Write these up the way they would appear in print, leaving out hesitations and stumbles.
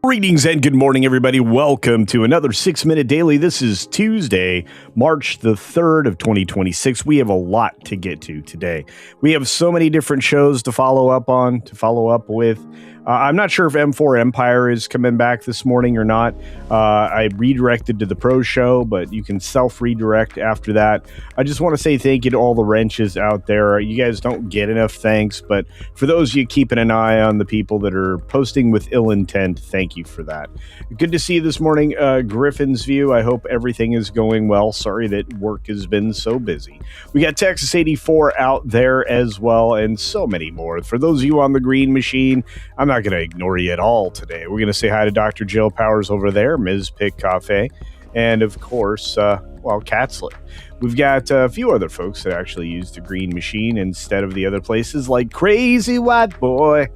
Greetings and good morning, everybody. Welcome to another 6-Minute Daily. This is Tuesday, March the 3rd of 2026. We have a lot to get to today. We have so many different shows to follow up with. I'm not sure if M4 Empire is coming back this morning or not. I redirected to the Pro show, but you can self-redirect after that. I just want to say thank you to all the wrenches out there. You guys don't get enough thanks, but for those of you keeping an eye on the people that are posting with ill intent, thank you for that. Good to see you this morning, Griffin's View. I hope everything is going well. Sorry that work has been so busy. We got Texas 84 out there as well, and so many more. For those of you on the green machine, I'm not going to ignore you at all today. We're going to say hi to Dr. Jill Powers over there, Ms. Pick Cafe, and of course, Catslet. We've got a few other folks that actually use the green machine instead of the other places, like Crazy White Boy,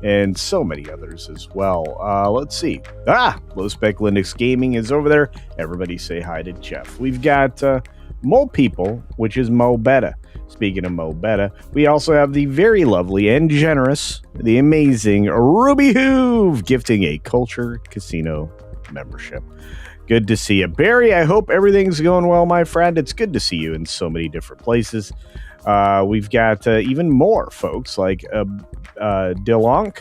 and so many others as well. Let's see. Low Spec Linux Gaming is over there. Everybody say hi to Jeff. We've got Mo People, which is Mo Betta. Speaking of Mo Betta, we also have the very lovely and generous, the amazing Ruby Hoove gifting a CultureCasino membership. Good to see you. Barry, I hope everything's going well, my friend. It's good to see you in so many different places. We've got even more folks like DeLonk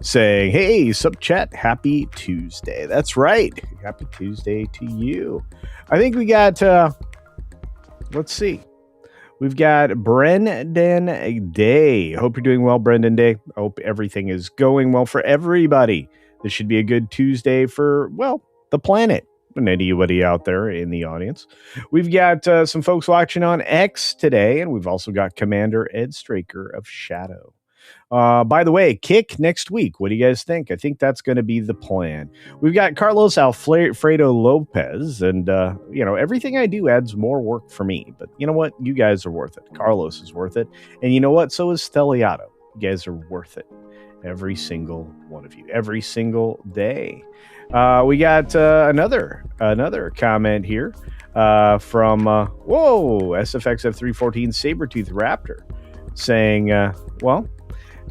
saying, hey, sup chat, happy Tuesday. That's right. Happy Tuesday to you. I think we got, let's see. We've got Brendan Day. Hope you're doing well, Brendan Day. I hope everything is going well for everybody. This should be a good Tuesday for, well, the planet and anybody out there in the audience. We've got some folks watching on X today, and we've also got Commander Ed Straker of Shadow. By the way, Kick next week. What do you guys think? I think that's going to be the plan. We've got Carlos Alfredo Lopez, and everything I do adds more work for me. But you know what? You guys are worth it. Carlos is worth it, and you know what? So is Steliato. You guys are worth it. Every single one of you, every single day. We got another comment here from SFXF314 Sabretooth Raptor saying,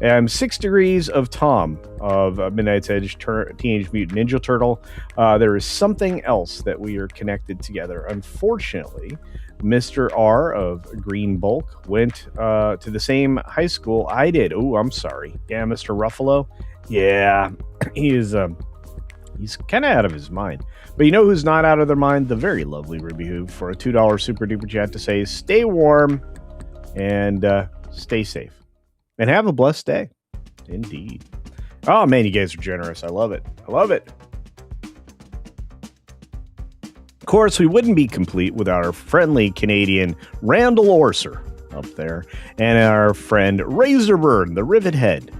I'm 6 degrees of Tom of Midnight's Edge Teenage Mutant Ninja Turtle. There is something else that we are connected together. Unfortunately, Mr. R of Green Bulk went to the same high school I did. Oh, I'm sorry. Yeah, Mr. Ruffalo. Yeah, he's kind of out of his mind. But you know who's not out of their mind? The very lovely Ruby Hoove for a $2 super duper chat to say, stay warm and stay safe. And have a blessed day. Indeed. Oh, man, you guys are generous. I love it. I love it. Of course, we wouldn't be complete without our friendly Canadian Randall Orser up there and our friend Razorburn, the Rivet Head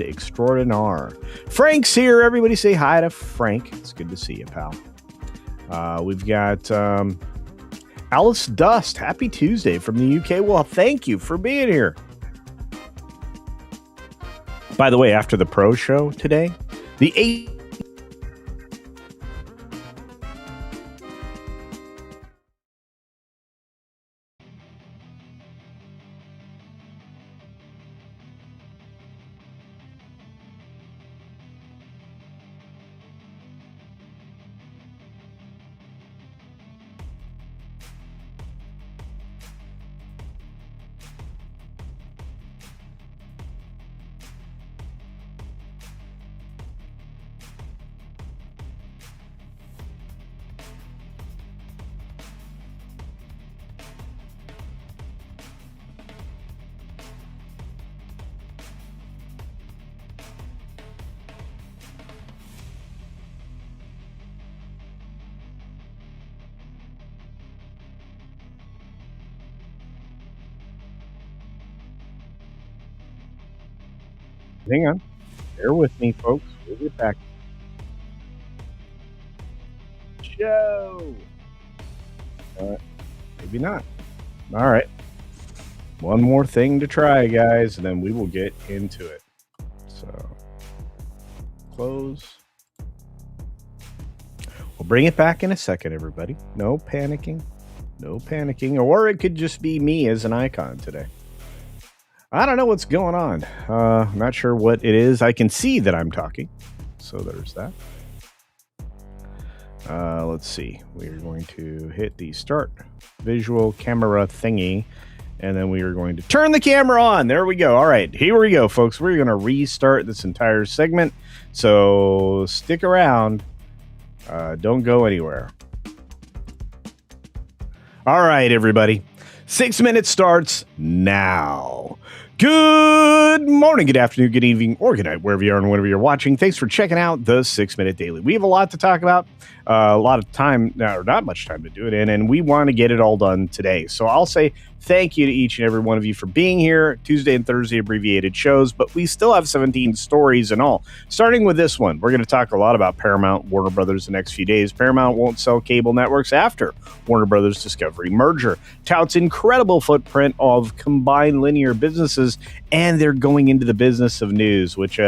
extraordinaire. Frank's here. Everybody say hi to Frank. It's good to see you, pal. We've got Alice Dust. Happy Tuesday from the UK. Well, thank you for being here. By the way, after the Pro show today, the 8. Hang on. Bear with me, folks. We'll get back. Joe. Maybe not. All right. One more thing to try, guys, and then we will get into it. So, close. We'll bring it back in a second, everybody. No panicking. No panicking. Or it could just be me as an icon today. I don't know what's going on. I'm not sure what it is. I can see that I'm talking. So there's that. Let's see. We're going to hit the start visual camera thingy, and then we are going to turn the camera on. There we go. All right, here we go, folks. We're going to restart this entire segment. So stick around. Don't go anywhere. All right, everybody. 6 minutes starts now. Good morning, good afternoon, good evening, or good night, wherever you are and whenever you're watching. Thanks for checking out the 6 Minute Daily. We have a lot to talk about, a lot of time, or not much time to do it in, and we want to get it all done today. So I'll say thank you to each and every one of you for being here. Tuesday and Thursday abbreviated shows, but we still have 17 stories in all. Starting with this one, we're going to talk a lot about Paramount, Warner Brothers the next few days. Paramount won't sell cable networks after Warner Brothers Discovery merger. Touts incredible footprint of combined linear businesses, and they're going into the business of news, which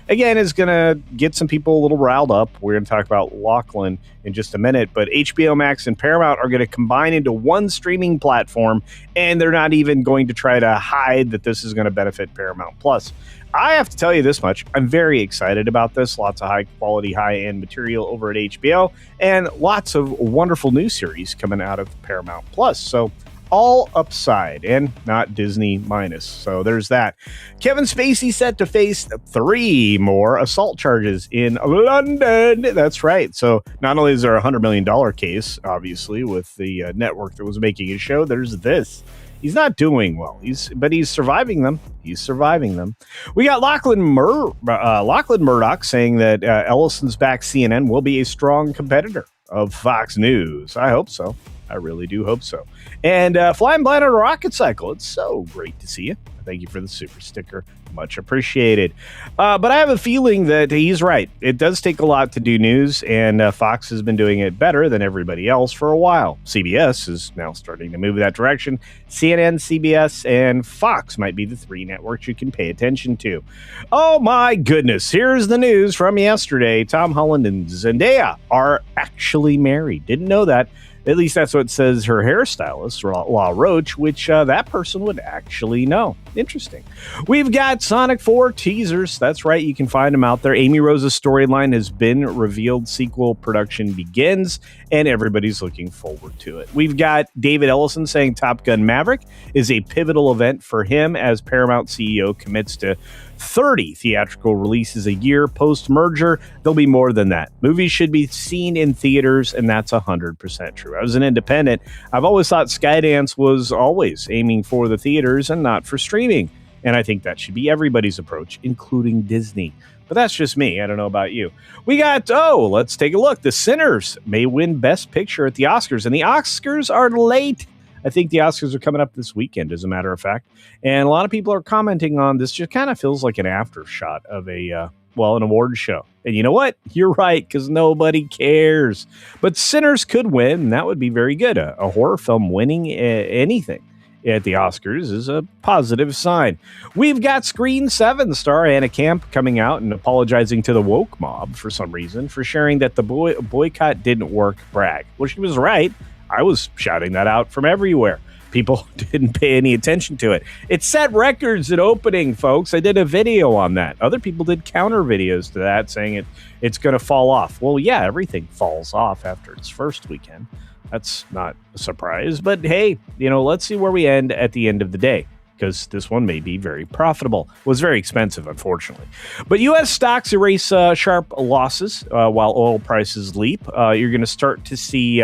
again is going to get some people a little riled up. We're going to talk about Lachlan in just a minute, but HBO Max and Paramount are going to combine into one streaming platform, and they're not even going to try to hide that this is going to benefit Paramount Plus. I have to tell you this much. I'm very excited about this. Lots of high quality, high end material over at HBO, and lots of wonderful new series coming out of Paramount Plus. So all upside and not Disney minus. So there's that. Kevin Spacey set to face 3 more assault charges in London. That's right. So not only is there a $100 million case, obviously, with the network that was making his show, there's this. He's not doing well. But he's surviving them. He's surviving them. We got Lachlan Murdoch saying that Ellisons backed CNN will be a strong competitor of Fox News. I hope so. I really do hope so. And Flying Blind on a Rocket Cycle. It's so great to see you. Thank you for the super sticker. Much appreciated. But I have a feeling that he's right. It does take a lot to do news, and Fox has been doing it better than everybody else for a while. CBS is now starting to move in that direction. CNN, CBS, and Fox might be the 3 networks you can pay attention to. Oh my goodness. Here's the news from yesterday. Tom Holland and Zendaya are actually married. Didn't know that. At least that's what says her hairstylist, La Roche, which that person would actually know. Interesting. We've got Sonic 4 teasers. That's right. You can find them out there. Amy Rose's storyline has been revealed. Sequel production begins, and everybody's looking forward to it. We've got David Ellison saying Top Gun Maverick is a pivotal event for him as Paramount CEO commits to 30 theatrical releases a year post-merger. There'll be more than that. Movies should be seen in theaters, and that's 100% true. As an independent, I've always thought Skydance was always aiming for the theaters and not for streaming, and I think that should be everybody's approach, including Disney. But that's just me. I don't know about you. We got, let's take a look. The Sinners may win Best Picture at the Oscars, and the Oscars are late. I think the Oscars are coming up this weekend, as a matter of fact. And a lot of people are commenting on this. Just kind of feels like an aftershot of an award show. And you know what? You're right, because nobody cares. But Sinners could win, and that would be very good. A horror film winning anything at the Oscars is a positive sign. We've got Screen 7 star Anna Camp coming out and apologizing to the woke mob for some reason for sharing that the boycott didn't work brag. Well, she was right. I was shouting that out from everywhere. People didn't pay any attention to it. It set records at opening, folks. I did a video on that. Other people did counter videos to that saying it's going to fall off. Well, yeah, everything falls off after its first weekend. That's not a surprise. But hey, let's see where we end at the end of the day, because this one may be very profitable. It was very expensive, unfortunately. But U.S. stocks erase sharp losses while oil prices leap. You're going to start to see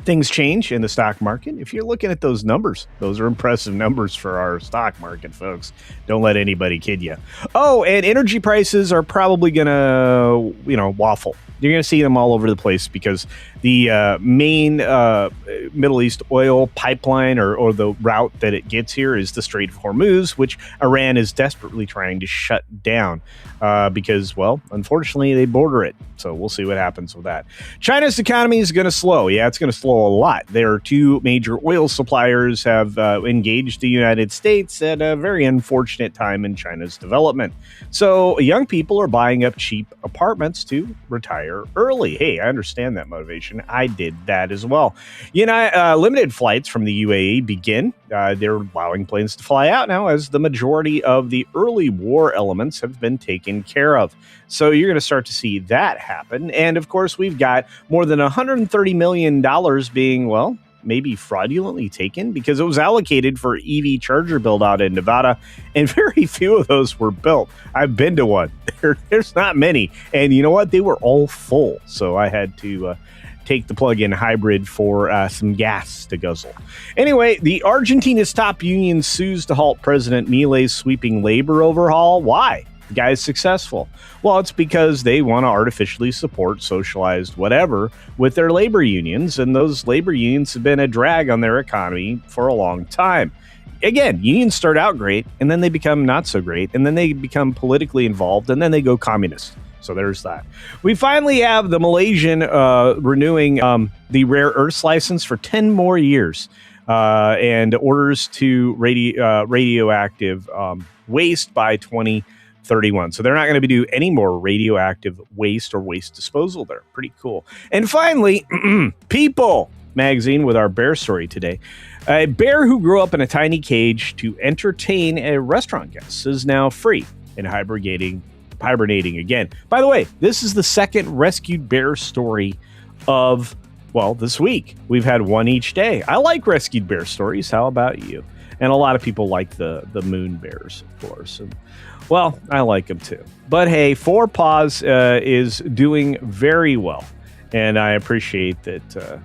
things change in the stock market. If you're looking at those numbers, those are impressive numbers for our stock market, folks. Don't let anybody kid you. Oh, and energy prices are probably going to, waffle. You're going to see them all over the place because the main Middle East oil pipeline or the route that it gets here is the Strait of Hormuz, which Iran is desperately trying to shut down because, unfortunately, they border it. So we'll see what happens with that. China's economy is going to slow. Yeah, it's going to slow a lot. Their 2 major oil suppliers have engaged the United States at a very unfortunate time in China's development. So young people are buying up cheap apartments to retire early. Hey, I understand that motivation. I did that as well. Limited flights from the UAE begin. They're allowing planes to fly out now as the majority of the early war elements have been taken care of. So you're going to start to see that happen. And of course, we've got more than $130 million being, well, maybe fraudulently taken because it was allocated for EV charger build out in Nevada, and very few of those were built. I've been to one. There's not many. And you know what? They were all full. So I had to take the plug-in hybrid for some gas to guzzle. Anyway, the Argentina's top union sues to halt President Milei's sweeping labor overhaul. Why? The guy is successful. Well, it's because they want to artificially support socialized whatever with their labor unions, and those labor unions have been a drag on their economy for a long time. Again, unions start out great, and then they become not so great, and then they become politically involved, and then they go communist. So there's that. We finally have the Malaysian renewing the rare earths license for 10 more years and orders to radioactive waste by 2031. So they're not going to do any more radioactive waste or waste disposal there. Pretty cool. And finally, People magazine with our bear story today. A bear who grew up in a tiny cage to entertain a restaurant guest is now free and hibernating again. By the way, this is the second rescued bear story of, well, this week. We've had one each day. I like rescued bear stories. How about you? And a lot of people like the moon bears, of course. And, well, I like them too. But hey, Four Paws is doing very well. And I appreciate that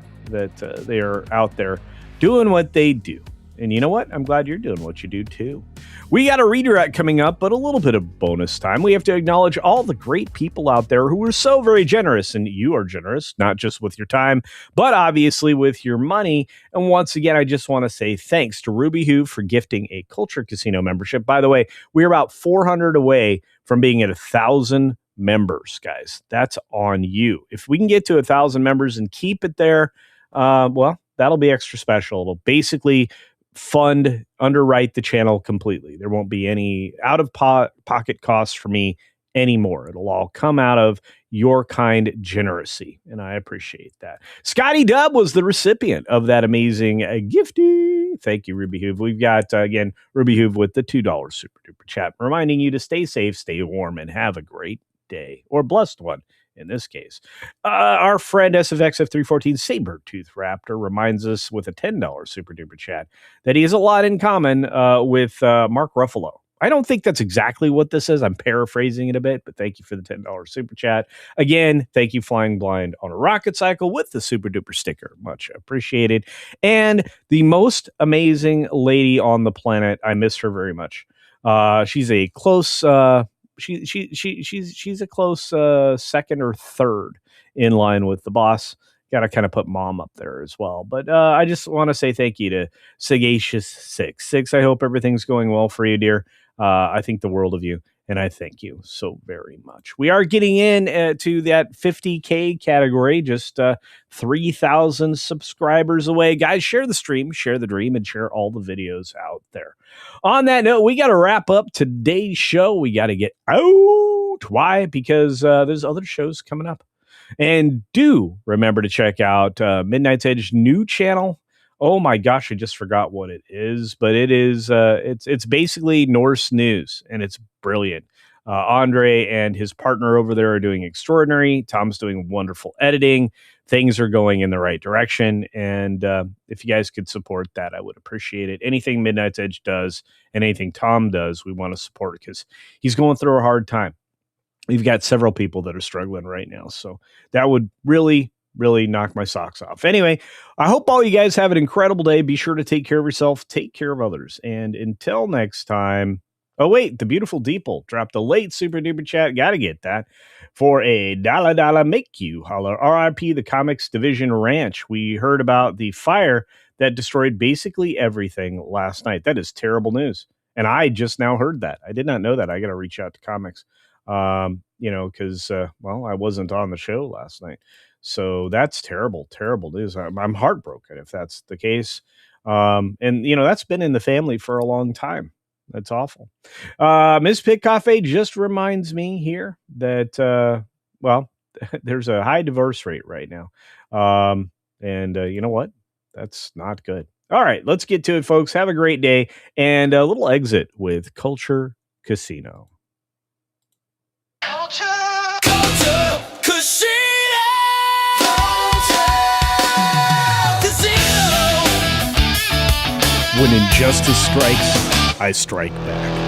they are out there doing what they do. And you know what? I'm glad you're doing what you do too. We got a redirect coming up, but a little bit of bonus time. We have to acknowledge all the great people out there who are so very generous, and you are generous, not just with your time, but obviously with your money. And once again, I just want to say thanks to Ruby Who for gifting a Culture Casino membership. By the way, we're about 400 away from being at 1,000 members, guys. That's on you. If we can get to 1,000 members and keep it there, well, that'll be extra special. It'll basically underwrite the channel completely. There won't be any out of pocket costs for me anymore. It'll all come out of your kind generosity, and I appreciate that. Scotty Dub was the recipient of that amazing gifting. Thank you, Ruby Hoove. We've got, again, Ruby Hoove with the $2 super duper chat, reminding you to stay safe, stay warm, and have a great day, or blessed one. In this case, our friend SFXF314 Sabertooth Raptor reminds us with a $10 super duper chat that he has a lot in common with Mark Ruffalo. I don't think that's exactly what this is. I'm paraphrasing it a bit, but thank you for the $10 super chat. Again, thank you, Flying Blind on a Rocket Cycle with the super duper sticker. Much appreciated. And the most amazing lady on the planet. I miss her very much. She's a close she's a close second or third in line with the boss. Got to kind of put mom up there as well. But I just want to say thank you to Sagacious66. I hope everything's going well for you, dear. I think the world of you, and I thank you so very much. We are getting in to that 50K category, just 3,000 subscribers away. Guys, share the stream, share the dream, and share all the videos out there. On that note, we got to wrap up today's show. We got to get out. Why? Because there's other shows coming up. And do remember to check out Midnight's Edge new channel. Oh my gosh, I just forgot what it is, but it is it's basically Norse news, and it's brilliant. Andre and his partner over there are doing extraordinary. Tom's doing wonderful editing. Things are going in the right direction, and if you guys could support that, I would appreciate it. Anything Midnight's Edge does and anything Tom does, we want to support because he's going through a hard time. We've got several people that are struggling right now, so that would really knock my socks off. Anyway, I hope all you guys have an incredible day. Be sure to take care of yourself, take care of others. And until next time, oh wait, the beautiful Deeple dropped a late super duper chat. Gotta get that. For a dollar make you holler. RIP the Comics Division Ranch. We heard about the fire that destroyed basically everything last night. That is terrible news. And I just now heard that. I did not know that. I got to reach out to Comics. Because, well, I wasn't on the show last night. So that's terrible news. I'm heartbroken if that's the case. And, that's been in the family for a long time. That's awful. Ms. Pitt Cafe just reminds me here that, well, there's a high divorce rate right now. And you know what? That's not good. All right, let's get to it, folks. Have a great day. And a little exit with Culture Casino. Culture! justice strikes, I strike back.